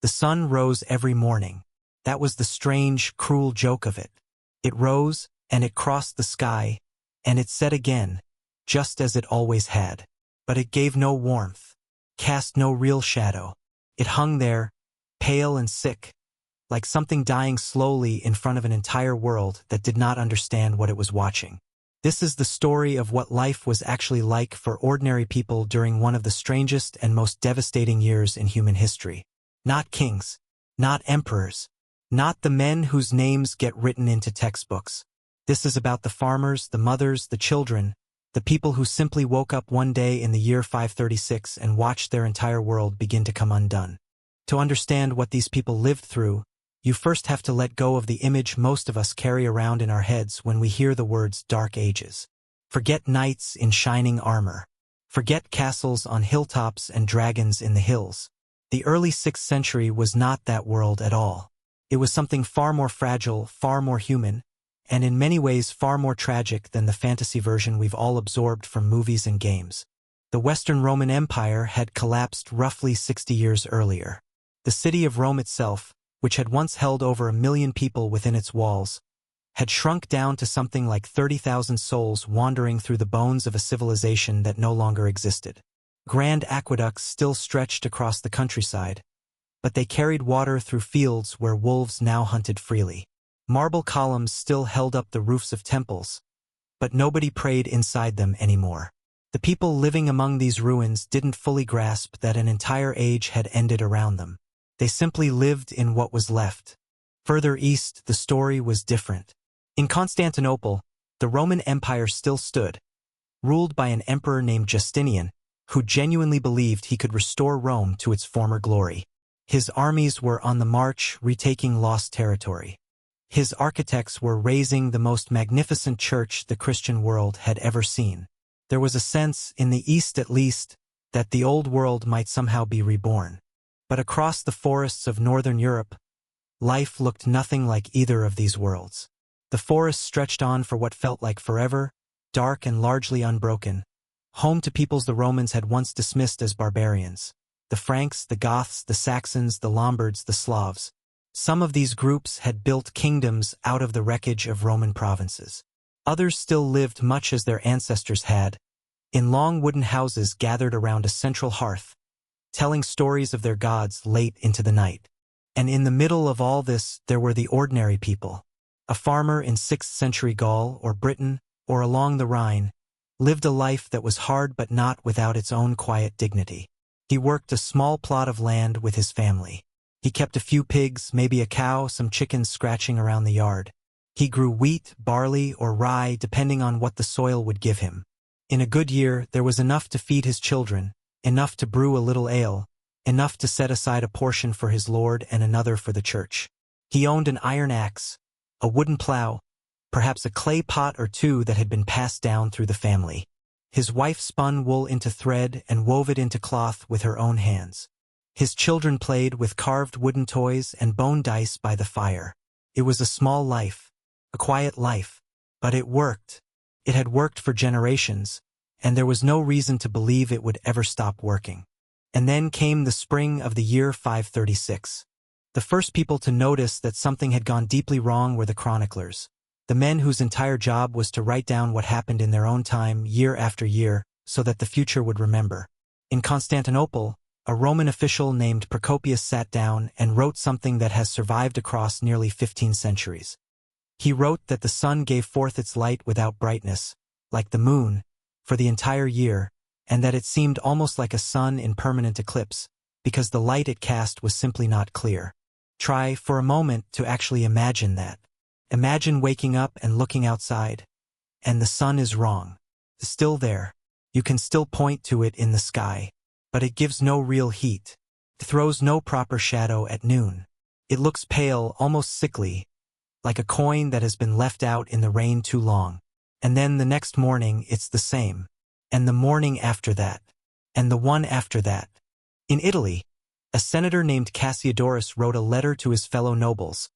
The sun rose every morning. That was the strange, cruel joke of it. It rose, and it crossed the sky, and it set again, just as it always had. But it gave no warmth, cast no real shadow. It hung there, pale and sick, like something dying slowly in front of an entire world that did not understand what it was watching. This is the story of what life was actually like for ordinary people during one of the strangest and most devastating years in human history. Not kings, not emperors, not the men whose names get written into textbooks. This is about the farmers, the mothers, the children, the people who simply woke up one day in the year 536 and watched their entire world begin to come undone. To understand what these people lived through, you first have to let go of the image most of us carry around in our heads when we hear the words Dark Ages. Forget knights in shining armor. Forget castles on hilltops and dragons in the hills. The early 6th century was not that world at all. It was something far more fragile, far more human, and in many ways far more tragic than the fantasy version we've all absorbed from movies and games. The Western Roman Empire had collapsed roughly 60 years earlier. The city of Rome itself, which had once held over 1 million people within its walls, had shrunk down to something like 30,000 souls wandering through the bones of a civilization that no longer existed. Grand aqueducts still stretched across the countryside, but they carried water through fields where wolves now hunted freely. Marble columns still held up the roofs of temples, but nobody prayed inside them anymore. The people living among these ruins didn't fully grasp that an entire age had ended around them. They simply lived in what was left. Further east, the story was different. In Constantinople, the Roman Empire still stood, ruled by an emperor named Justinian, who genuinely believed he could restore Rome to its former glory. His armies were on the march, retaking lost territory. His architects were raising the most magnificent church the Christian world had ever seen. There was a sense, in the East at least, that the old world might somehow be reborn. But across the forests of northern Europe, life looked nothing like either of these worlds. The forests stretched on for what felt like forever, dark and largely unbroken, home to peoples the Romans had once dismissed as barbarians. The Franks, the Goths, the Saxons, the Lombards, the Slavs. Some of these groups had built kingdoms out of the wreckage of Roman provinces. Others still lived much as their ancestors had, in long wooden houses gathered around a central hearth, telling stories of their gods late into the night. And in the middle of all this, there were the ordinary people. A farmer in 6th century Gaul or Britain or along the Rhine lived a life that was hard but not without its own quiet dignity. He worked a small plot of land with his family. He kept a few pigs, maybe a cow, some chickens scratching around the yard. He grew wheat, barley, or rye depending on what the soil would give him. In a good year, there was enough to feed his children, enough to brew a little ale, enough to set aside a portion for his lord and another for the church. He owned an iron axe, a wooden plow, perhaps a clay pot or two that had been passed down through the family. His wife spun wool into thread and wove it into cloth with her own hands. His children played with carved wooden toys and bone dice by the fire. It was a small life, a quiet life, but it worked. It had worked for generations, and there was no reason to believe it would ever stop working. And then came the spring of the year 536. The first people to notice that something had gone deeply wrong were the chroniclers, the men whose entire job was to write down what happened in their own time year after year so that the future would remember. In Constantinople, a Roman official named Procopius sat down and wrote something that has survived across nearly 15 centuries. He wrote that the sun gave forth its light without brightness, like the moon, for the entire year, and that it seemed almost like a sun in permanent eclipse, because the light it cast was simply not clear. Try, for a moment, to actually imagine that. Imagine waking up and looking outside, and the sun is wrong. It's still there. You can still point to it in the sky, but it gives no real heat. It throws no proper shadow at noon. It looks pale, almost sickly, like a coin that has been left out in the rain too long. And then the next morning it's the same. And the morning after that. And the one after that. In Italy, a senator named Cassiodorus wrote a letter to his fellow nobles,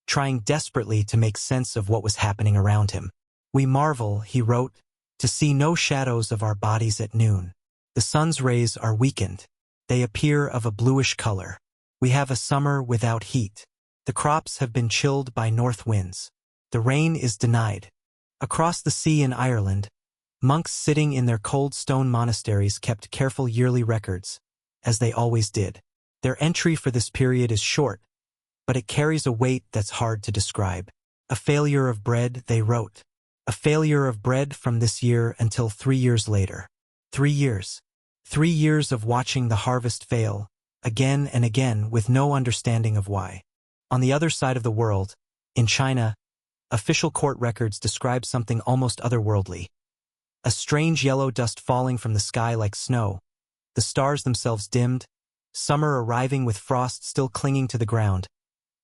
trying desperately to make sense of what was happening around him. "We marvel," he wrote, "to see no shadows of our bodies at noon. The sun's rays are weakened. They appear of a bluish color. We have a summer without heat. The crops have been chilled by north winds. The rain is denied. Across the sea in Ireland, monks sitting in their cold stone monasteries kept careful yearly records, as they always did. Their entry for this period is short, but it carries a weight that's hard to describe. A failure of bread, they wrote. A failure of bread from this year until 3 years later. 3 years. 3 years of watching the harvest fail, again and again with no understanding of why. On the other side of the world, in China, official court records describe something almost otherworldly. A strange yellow dust falling from the sky like snow, the stars themselves dimmed, summer arriving with frost still clinging to the ground,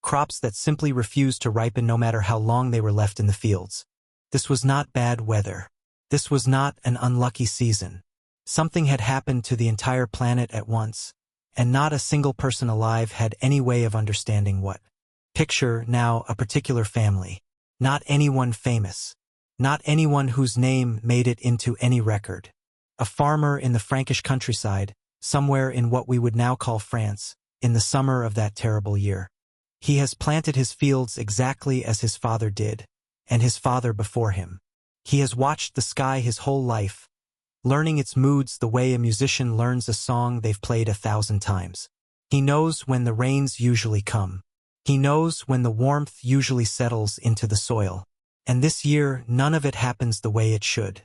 crops that simply refused to ripen no matter how long they were left in the fields. This was not bad weather. This was not an unlucky season. Something had happened to the entire planet at once, and not a single person alive had any way of understanding what. Picture, now, a particular family. Not anyone famous. Not anyone whose name made it into any record. A farmer in the Frankish countryside, somewhere in what we would now call France, in the summer of that terrible year. He has planted his fields exactly as his father did, and his father before him. He has watched the sky his whole life, learning its moods the way a musician learns a song they've played 1,000 times. He knows when the rains usually come. He knows when the warmth usually settles into the soil. And this year, none of it happens the way it should.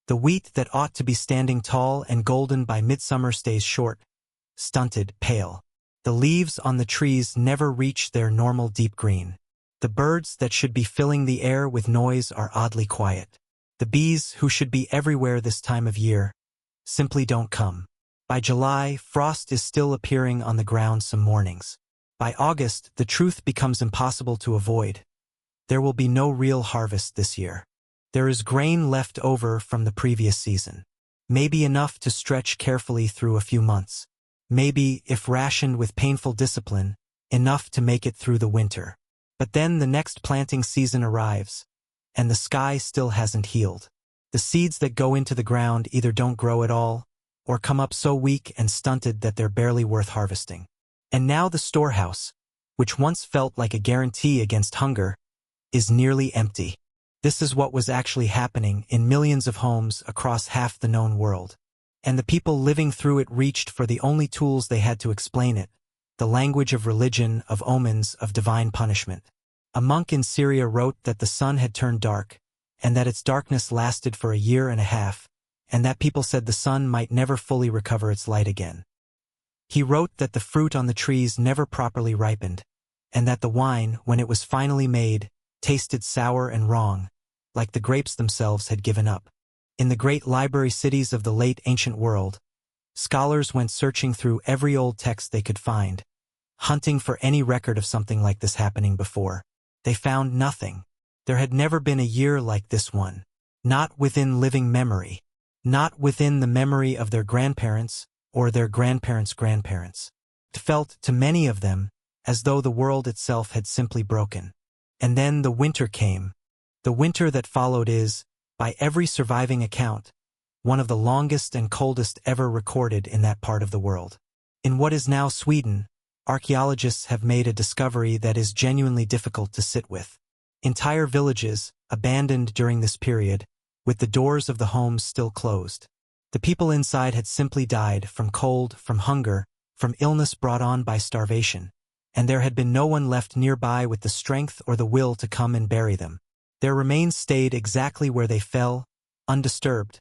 The wheat that ought to be standing tall and golden by midsummer stays short, stunted, pale. The leaves on the trees never reach their normal deep green. The birds that should be filling the air with noise are oddly quiet. The bees, who should be everywhere this time of year, simply don't come. By July, frost is still appearing on the ground some mornings. By August, the truth becomes impossible to avoid. There will be no real harvest this year. There is grain left over from the previous season. Maybe enough to stretch carefully through a few months. Maybe, if rationed with painful discipline, enough to make it through the winter. But then the next planting season arrives, and the sky still hasn't healed. The seeds that go into the ground either don't grow at all, or come up so weak and stunted that they're barely worth harvesting. And now the storehouse, which once felt like a guarantee against hunger, is nearly empty. This is what was actually happening in millions of homes across half the known world. And the people living through it reached for the only tools they had to explain it, the language of religion, of omens, of divine punishment. A monk in Syria wrote that the sun had turned dark, and that its darkness lasted for 1.5 years, and that people said the sun might never fully recover its light again. He wrote that the fruit on the trees never properly ripened, and that the wine, when it was finally made, tasted sour and wrong, like the grapes themselves had given up. In the great library cities of the late ancient world, scholars went searching through every old text they could find, hunting for any record of something like this happening before. They found nothing. There had never been a year like this one. Not within living memory. Not within the memory of their grandparents or their grandparents' grandparents. It felt, to many of them, as though the world itself had simply broken. And then the winter came. The winter that followed is, by every surviving account, one of the longest and coldest ever recorded in that part of the world. In what is now Sweden, archaeologists have made a discovery that is genuinely difficult to sit with. Entire villages, abandoned during this period, with the doors of the homes still closed. The people inside had simply died from cold, from hunger, from illness brought on by starvation, and there had been no one left nearby with the strength or the will to come and bury them. Their remains stayed exactly where they fell, undisturbed,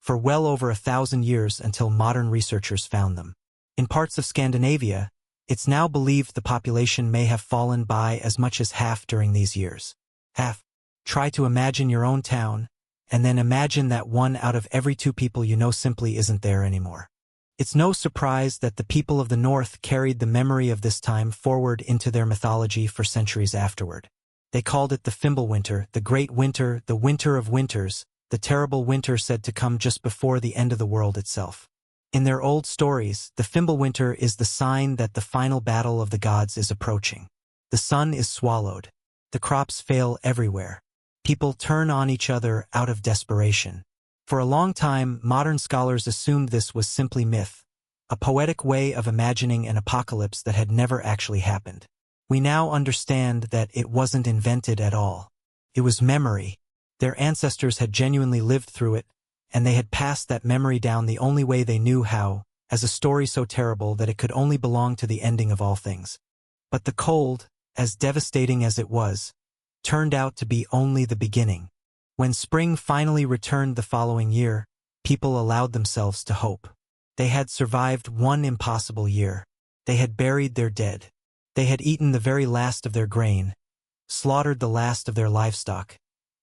for well over 1,000 years until modern researchers found them. In parts of Scandinavia, it's now believed the population may have fallen by as much as half during these years. Half. Try to imagine your own town, and then imagine that 1 out of every 2 people you know simply isn't there anymore. It's no surprise that the people of the North carried the memory of this time forward into their mythology for centuries afterward. They called it the Fimbulwinter, the Great Winter, the Winter of Winters, the terrible winter said to come just before the end of the world itself. In their old stories, the Fimbulwinter is the sign that the final battle of the gods is approaching. The sun is swallowed. The crops fail everywhere. People turn on each other out of desperation. For a long time, modern scholars assumed this was simply myth, a poetic way of imagining an apocalypse that had never actually happened. We now understand that it wasn't invented at all. It was memory. Their ancestors had genuinely lived through it, and they had passed that memory down the only way they knew how, as a story so terrible that it could only belong to the ending of all things. But the cold, as devastating as it was, turned out to be only the beginning. When spring finally returned the following year, people allowed themselves to hope. They had survived one impossible year. They had buried their dead. They had eaten the very last of their grain, slaughtered the last of their livestock,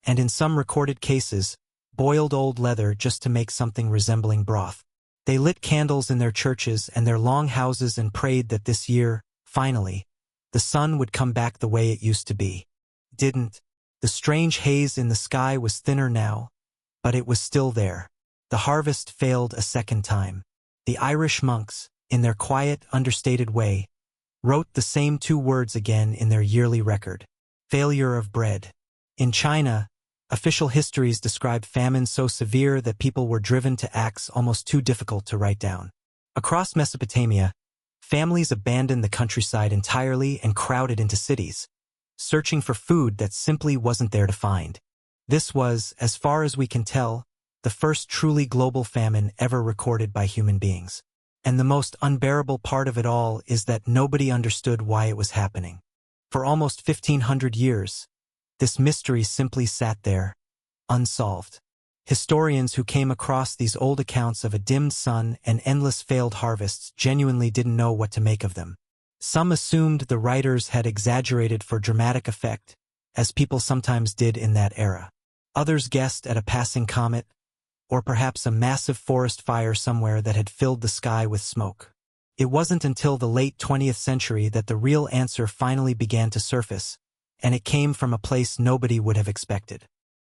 and in some recorded cases, boiled old leather just to make something resembling broth. They lit candles in their churches and their long houses and prayed that this year, finally, the sun would come back the way it used to be. Didn't. The strange haze in the sky was thinner now, but it was still there. The harvest failed a second time. The Irish monks, in their quiet, understated way, wrote the same two words again in their yearly record: failure of bread. In China, official histories describe famine so severe that people were driven to acts almost too difficult to write down. Across Mesopotamia, families abandoned the countryside entirely and crowded into cities, searching for food that simply wasn't there to find. This was, as far as we can tell, the first truly global famine ever recorded by human beings. And the most unbearable part of it all is that nobody understood why it was happening. For almost 1,500 years, this mystery simply sat there, unsolved. Historians who came across these old accounts of a dimmed sun and endless failed harvests genuinely didn't know what to make of them. Some assumed the writers had exaggerated for dramatic effect, as people sometimes did in that era. Others guessed at a passing comet, or perhaps a massive forest fire somewhere that had filled the sky with smoke. It wasn't until the late 20th century that the real answer finally began to surface, and it came from a place nobody would have expected.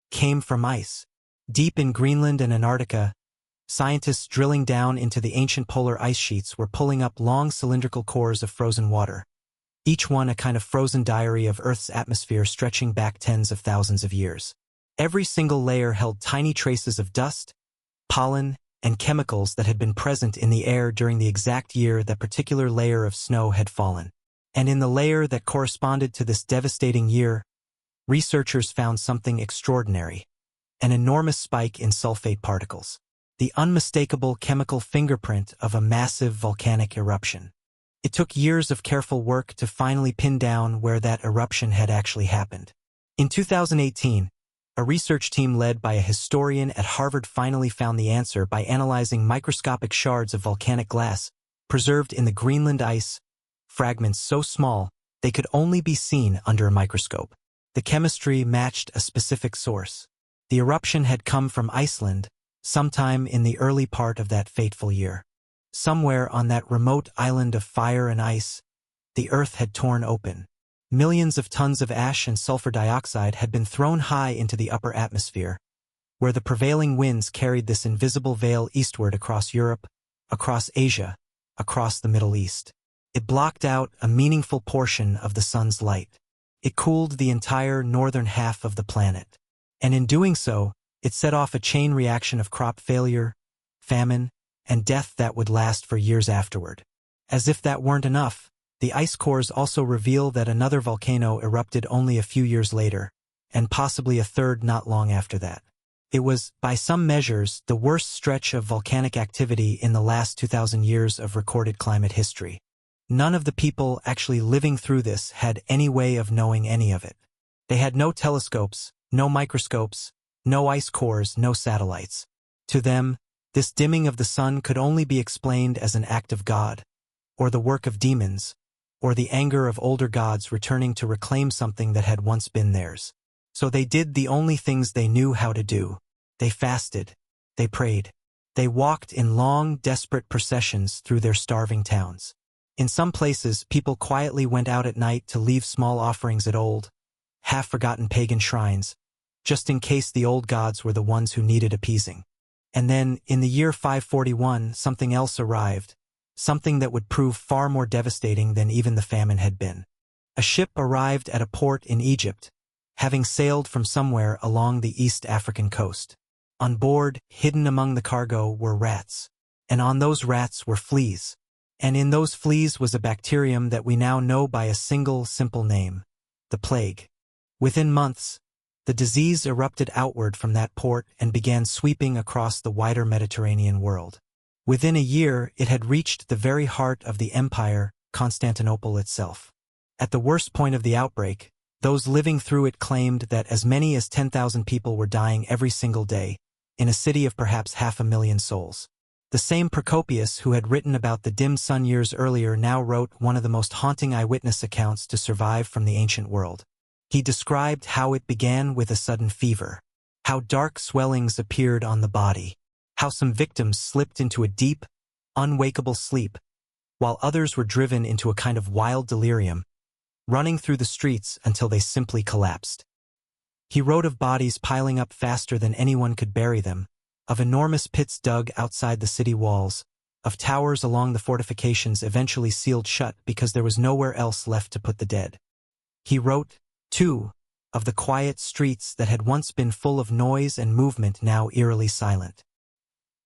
Came from ice. Deep in Greenland and Antarctica, scientists drilling down into the ancient polar ice sheets were pulling up long cylindrical cores of frozen water, each one a kind of frozen diary of Earth's atmosphere stretching back tens of thousands of years. Every single layer held tiny traces of dust, pollen, and chemicals that had been present in the air during the exact year that particular layer of snow had fallen. And in the layer that corresponded to this devastating year, researchers found something extraordinary: an enormous spike in sulfate particles, the unmistakable chemical fingerprint of a massive volcanic eruption. It took years of careful work to finally pin down where that eruption had actually happened. In 2018, a research team led by a historian at Harvard finally found the answer by analyzing microscopic shards of volcanic glass preserved in the Greenland ice, fragments so small they could only be seen under a microscope. The chemistry matched a specific source. The eruption had come from Iceland, sometime in the early part of that fateful year. Somewhere on that remote island of fire and ice, the earth had torn open. Millions of tons of ash and sulfur dioxide had been thrown high into the upper atmosphere, where the prevailing winds carried this invisible veil eastward across Europe, across Asia, across the Middle East. It blocked out a meaningful portion of the sun's light. It cooled the entire northern half of the planet. And in doing so, it set off a chain reaction of crop failure, famine, and death that would last for years afterward. As if that weren't enough, the ice cores also reveal that another volcano erupted only a few years later, and possibly a third not long after that. It was, by some measures, the worst stretch of volcanic activity in the last 2,000 years of recorded climate history. None of the people actually living through this had any way of knowing any of it. They had no telescopes, no microscopes, no ice cores, no satellites. To them, this dimming of the sun could only be explained as an act of God, or the work of demons, or the anger of older gods returning to reclaim something that had once been theirs. So they did the only things they knew how to do. They fasted. They prayed. They walked in long, desperate processions through their starving towns. In some places, people quietly went out at night to leave small offerings at old, half-forgotten pagan shrines, just in case the old gods were the ones who needed appeasing. And then, in the year 541, something else arrived, something that would prove far more devastating than even the famine had been. A ship arrived at a port in Egypt, having sailed from somewhere along the East African coast. On board, hidden among the cargo, were rats. and on those rats were fleas. And in those fleas was a bacterium that we now know by a single simple name, the plague. Within months, the disease erupted outward from that port and began sweeping across the wider Mediterranean world. Within a year, it had reached the very heart of the empire, Constantinople itself. At the worst point of the outbreak, those living through it claimed that as many as 10,000 people were dying every single day, in a city of perhaps 500,000 souls. The same Procopius who had written about the dim sun years earlier now wrote one of the most haunting eyewitness accounts to survive from the ancient world. He described how it began with a sudden fever, how dark swellings appeared on the body, how some victims slipped into a deep, unwakeable sleep, while others were driven into a kind of wild delirium, running through the streets until they simply collapsed. He wrote of bodies piling up faster than anyone could bury them, of enormous pits dug outside the city walls, of towers along the fortifications eventually sealed shut because there was nowhere else left to put the dead. He wrote, too, of the quiet streets that had once been full of noise and movement now eerily silent.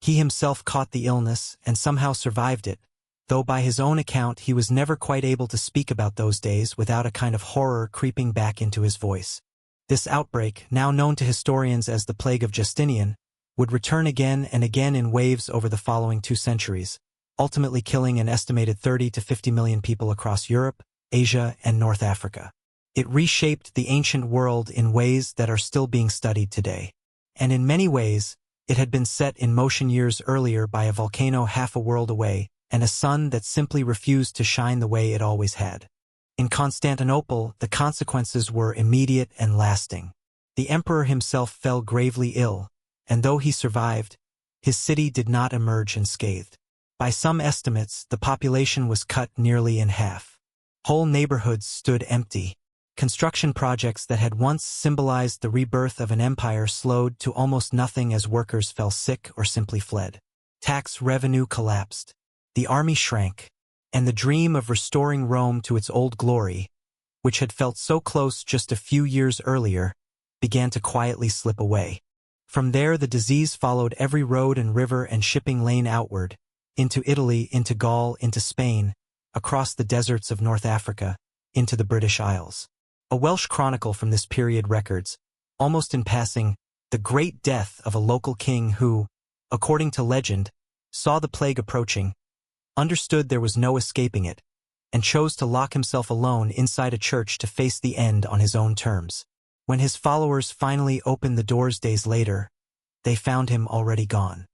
He himself caught the illness and somehow survived it, though by his own account he was never quite able to speak about those days without a kind of horror creeping back into his voice. This outbreak, now known to historians as the Plague of Justinian, would return again and again in waves over the following 2 centuries, ultimately killing an estimated 30 to 50 million people across Europe, Asia, and North Africa. It reshaped the ancient world in ways that are still being studied today. And in many ways, it had been set in motion years earlier by a volcano half a world away and a sun that simply refused to shine the way it always had. In Constantinople, the consequences were immediate and lasting. The emperor himself fell gravely ill, and though he survived, his city did not emerge unscathed. By some estimates, the population was cut nearly in half. Whole neighborhoods stood empty. Construction projects that had once symbolized the rebirth of an empire slowed to almost nothing as workers fell sick or simply fled. Tax revenue collapsed. The army shrank, and the dream of restoring Rome to its old glory, which had felt so close just a few years earlier, began to quietly slip away. From there the disease followed every road and river and shipping lane outward, into Italy, into Gaul, into Spain, across the deserts of North Africa, into the British Isles. A Welsh chronicle from this period records, almost in passing, the great death of a local king who, according to legend, saw the plague approaching, understood there was no escaping it, and chose to lock himself alone inside a church to face the end on his own terms. When his followers finally opened the doors days later, they found him already gone.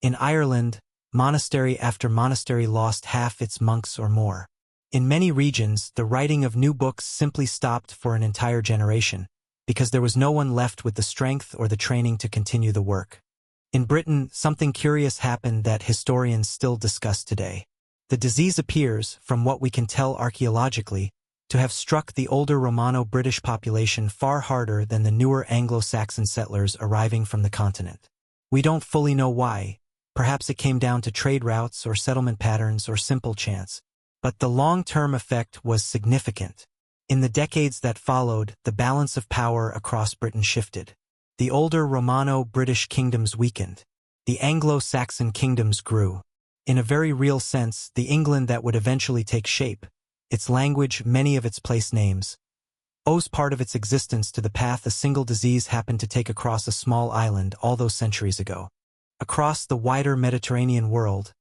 In Ireland, monastery after monastery lost half its monks or more. In many regions, the writing of new books simply stopped for an entire generation, because there was no one left with the strength or the training to continue the work. In Britain, something curious happened that historians still discuss today. The disease appears, from what we can tell archaeologically, to have struck the older Romano-British population far harder than the newer Anglo-Saxon settlers arriving from the continent. We don't fully know why. Perhaps it came down to trade routes or settlement patterns or simple chance. But the long-term effect was significant. In the decades that followed, the balance of power across Britain shifted. The older Romano-British kingdoms weakened. The Anglo-Saxon kingdoms grew. In a very real sense, the England that would eventually take shape, its language, many of its place names, owes part of its existence to the path a single disease happened to take across a small island all those centuries ago. Across the wider Mediterranean world,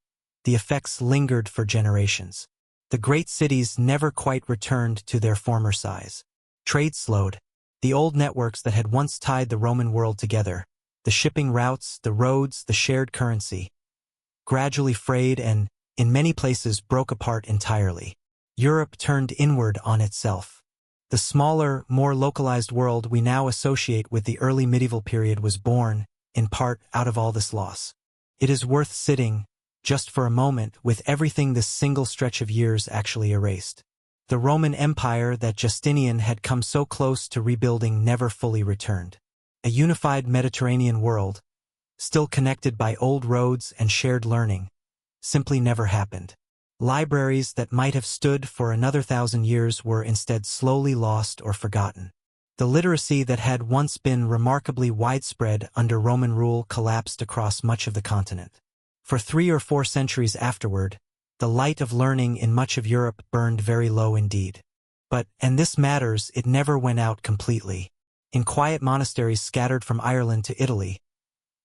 the effects lingered for generations. The great cities never quite returned to their former size. Trade slowed. The old networks that had once tied the Roman world together, the shipping routes, the roads, the shared currency, gradually frayed and, in many places, broke apart entirely. Europe turned inward on itself. The smaller, more localized world we now associate with the early medieval period was born, in part, out of all this loss. It is worth sitting, just for a moment, with everything this single stretch of years actually erased. The Roman Empire that Justinian had come so close to rebuilding never fully returned. A unified Mediterranean world, still connected by old roads and shared learning, simply never happened. Libraries that might have stood for another 1,000 years were instead slowly lost or forgotten. The literacy that had once been remarkably widespread under Roman rule collapsed across much of the continent. For 3 or 4 centuries afterward, the light of learning in much of Europe burned very low indeed. But, and this matters, it never went out completely. In quiet monasteries scattered from Ireland to Italy,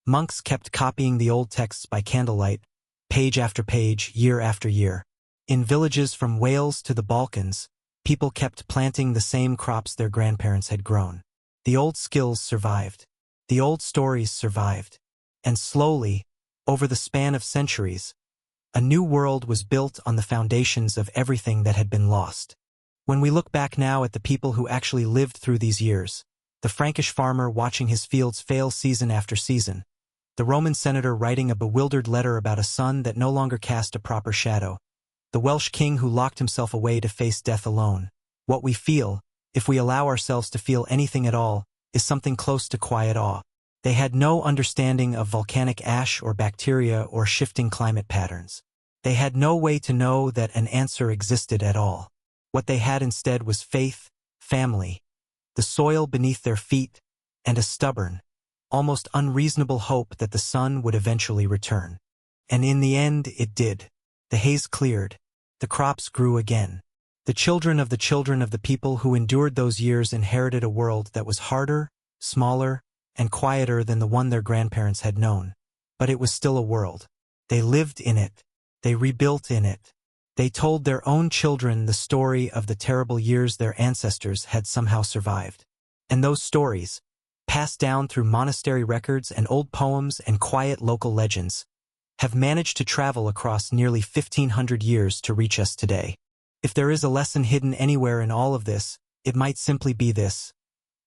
monks kept copying the old texts by candlelight, page after page, year after year. In villages from Wales to the Balkans, people kept planting the same crops their grandparents had grown. The old skills survived. The old stories survived. And slowly, over the span of centuries, a new world was built on the foundations of everything that had been lost. When we look back now at the people who actually lived through these years, the Frankish farmer watching his fields fail season after season, the Roman senator writing a bewildered letter about a sun that no longer cast a proper shadow, the Welsh king who locked himself away to face death alone, what we feel, if we allow ourselves to feel anything at all, is something close to quiet awe. They had no understanding of volcanic ash or bacteria or shifting climate patterns. They had no way to know that an answer existed at all. What they had instead was faith, family, the soil beneath their feet, and a stubborn, almost unreasonable hope that the sun would eventually return. And in the end, it did. The haze cleared. The crops grew again. The children of the people who endured those years inherited a world that was harder, smaller, and quieter than the one their grandparents had known. But it was still a world. They lived in it. They rebuilt in it. They told their own children the story of the terrible years their ancestors had somehow survived. And those stories, passed down through monastery records and old poems and quiet local legends, have managed to travel across nearly 1,500 years to reach us today. If there is a lesson hidden anywhere in all of this, it might simply be this.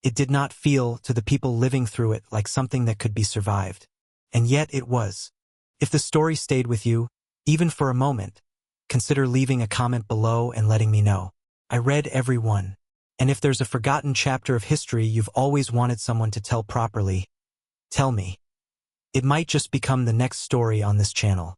It did not feel, to the people living through it, like something that could be survived. And yet it was. If the story stayed with you, even for a moment, consider leaving a comment below and letting me know. I read every one. And if there's a forgotten chapter of history you've always wanted someone to tell properly, tell me. It might just become the next story on this channel.